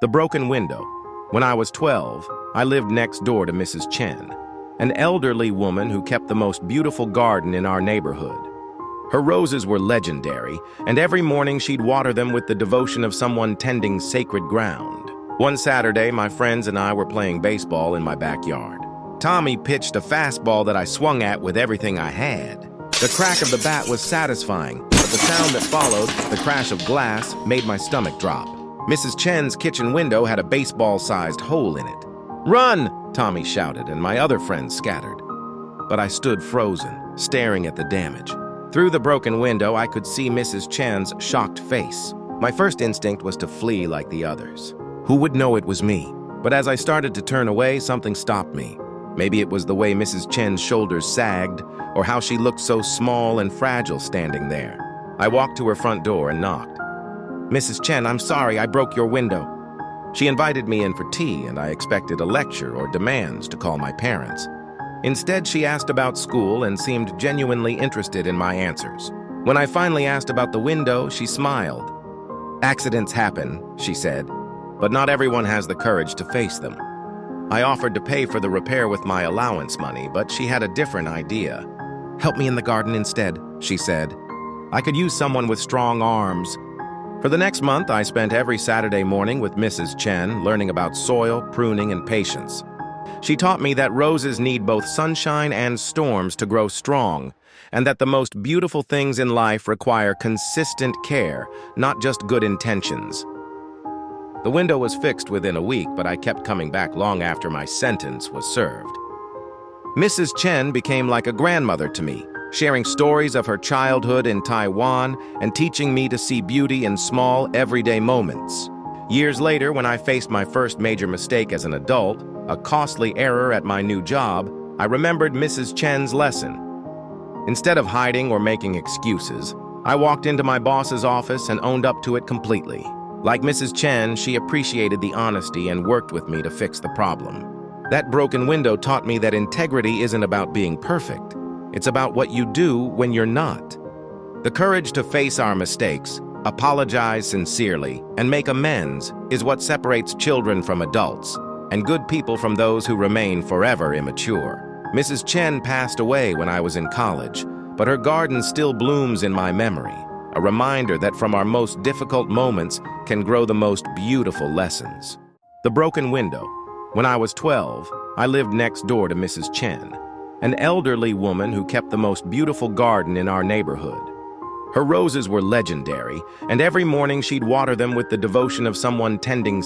The broken window. When I was 12, I lived next door to Mrs. Chen, an elderly woman who kept the most beautiful garden in our neighborhood. Her roses were legendary, and every morning she'd water them with the devotion of someone tending sacred ground. One Saturday, my friends and I were playing baseball in my backyard. Tommy pitched a fastball that I swung at with everything I had. The crack of the bat was satisfying, but the sound that followed, the crash of glass, made my stomach drop. Mrs. Chen's kitchen window had a baseball-sized hole in it. "Run!" Tommy shouted, and my other friends scattered. But I stood frozen, staring at the damage. Through the broken window, I could see Mrs. Chen's shocked face. My first instinct was to flee like the others. Who would know it was me? But as I started to turn away, something stopped me. Maybe it was the way Mrs. Chen's shoulders sagged, or how she looked so small and fragile standing there. I walked to her front door and knocked. "Mrs. Chen, I'm sorry I broke your window." She invited me in for tea, and I expected a lecture or demands to call my parents. Instead, she asked about school and seemed genuinely interested in my answers. When I finally asked about the window, she smiled. "Accidents happen," she said, "but not everyone has the courage to face them." I offered to pay for the repair with my allowance money, but she had a different idea. "Help me in the garden instead," she said. "I could use someone with strong arms." For the next month, I spent every Saturday morning with Mrs. Chen, learning about soil, pruning, and patience. She taught me that roses need both sunshine and storms to grow strong, and that the most beautiful things in life require consistent care, not just good intentions. The window was fixed within a week, but I kept coming back long after my sentence was served. Mrs. Chen became like a grandmother to me, sharing stories of her childhood in Taiwan and teaching me to see beauty in small, everyday moments. Years later, when I faced my first major mistake as an adult, a costly error at my new job, I remembered Mrs. Chen's lesson. Instead of hiding or making excuses, I walked into my boss's office and owned up to it completely. Like Mrs. Chen, she appreciated the honesty and worked with me to fix the problem. That broken window taught me that integrity isn't about being perfect. It's about what you do when you're not. The courage to face our mistakes, apologize sincerely, and make amends is what separates children from adults, and good people from those who remain forever immature. Mrs. Chen passed away when I was in college, but her garden still blooms in my memory, a reminder that from our most difficult moments can grow the most beautiful lessons. The broken window. When I was 12, I lived next door to Mrs. Chen, an elderly woman who kept the most beautiful garden in our neighborhood. Her roses were legendary, and every morning she'd water them with the devotion of someone tending